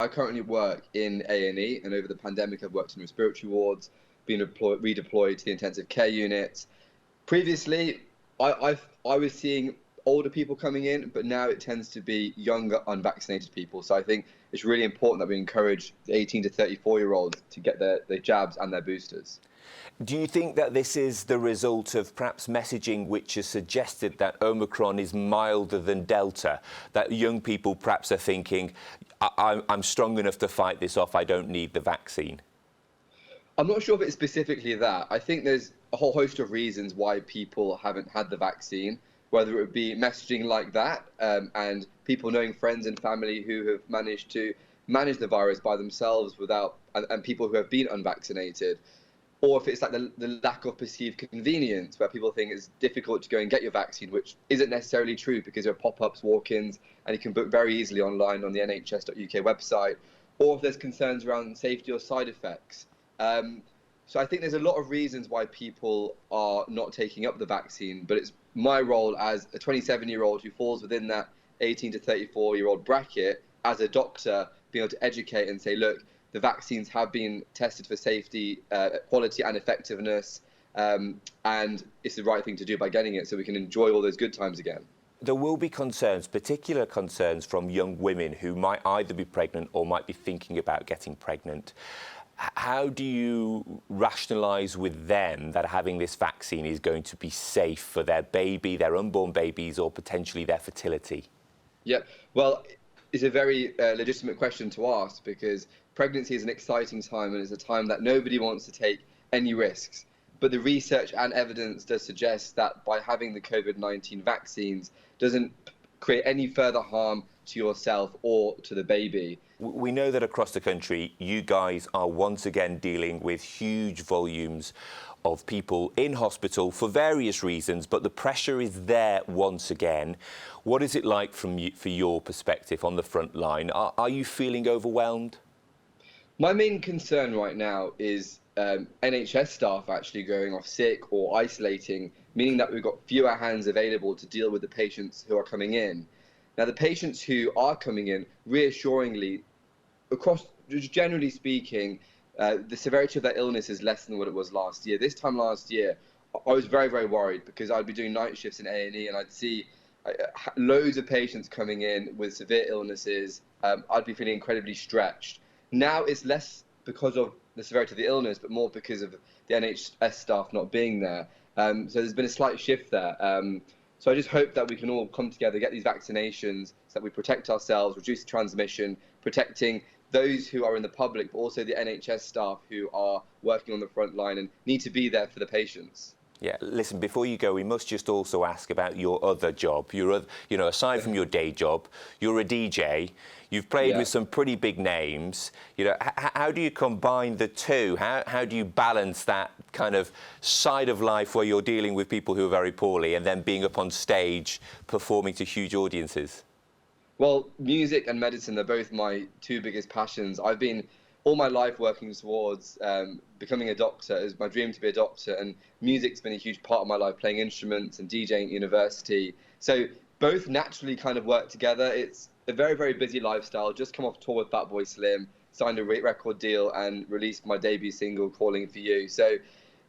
I currently work in A&E, and over the pandemic, I've worked in respiratory wards, been redeployed to the intensive care units. Previously, I was seeing older people coming in, but now it tends to be younger, unvaccinated people. So I think it's really important that we encourage the 18 to 34-year-olds to get their jabs and their boosters. Do you think that this is the result of perhaps messaging which has suggested that Omicron is milder than Delta, that young people perhaps are thinking, I'm strong enough to fight this off, I don't need the vaccine? I'm not sure if it's specifically that. I think there's a whole host of reasons why people haven't had the vaccine, whether it would be messaging like that and people knowing friends and family who have managed to manage the virus by themselves and people who have been unvaccinated. Or if it's like the lack of perceived convenience, where people think it's difficult to go and get your vaccine, which isn't necessarily true because there are pop-ups, walk-ins, and you can book very easily online on the nhs.uk website. Or if there's concerns around safety or side effects. So I think there's a lot of reasons why people are not taking up the vaccine, but it's my role as a 27-year-old who falls within that 18 to 34-year-old bracket, as a doctor, being able to educate and say, look, the vaccines have been tested for safety, quality and effectiveness, and it's the right thing to do by getting it so we can enjoy all those good times again. There will be concerns, particular concerns from young women who might either be pregnant or might be thinking about getting pregnant. How do you rationalise with them that having this vaccine is going to be safe for their baby, their unborn babies, or potentially their fertility? Yeah, well, it's a very legitimate question to ask, because pregnancy is an exciting time and it's a time that nobody wants to take any risks. But the research and evidence does suggest that by having the COVID-19 vaccines doesn't create any further harm to yourself or to the baby. We know that across the country, you guys are once again dealing with huge volumes of people in hospital for various reasons, but the pressure is there once again. What is it like for your perspective on the front line? Are you feeling overwhelmed? My main concern right now is NHS staff actually going off sick or isolating, meaning that we've got fewer hands available to deal with the patients who are coming in. Now, the patients who are coming in, reassuringly, generally speaking, the severity of their illness is less than what it was last year. This time last year, I was very, very worried because I'd be doing night shifts in A&E and I'd see loads of patients coming in with severe illnesses. I'd be feeling incredibly stretched. Now it's less because of the severity of the illness, but more because of the NHS staff not being there. So there's been a slight shift there. So I just hope that we can all come together, get these vaccinations so that we protect ourselves, reduce transmission, protecting those who are in the public, but also the NHS staff who are working on the front line and need to be there for the patients. Yeah, listen, before you go, we must just also ask about your other job. Aside from your day job, you're a DJ. You've played with some pretty big names. How do you combine the two? How do you balance that kind of side of life where you're dealing with people who are very poorly and then being up on stage performing to huge audiences? Well, music and medicine are both my two biggest passions. I've been all my life working towards becoming a doctor. It was my dream to be a doctor, and music's been a huge part of my life, playing instruments and DJing at university. So both naturally kind of work together. It's a very, very busy lifestyle. Just come off tour with Fatboy Slim, signed a record deal and released my debut single, Calling for You. So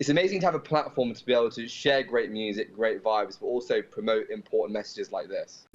it's amazing to have a platform to be able to share great music, great vibes, but also promote important messages like this.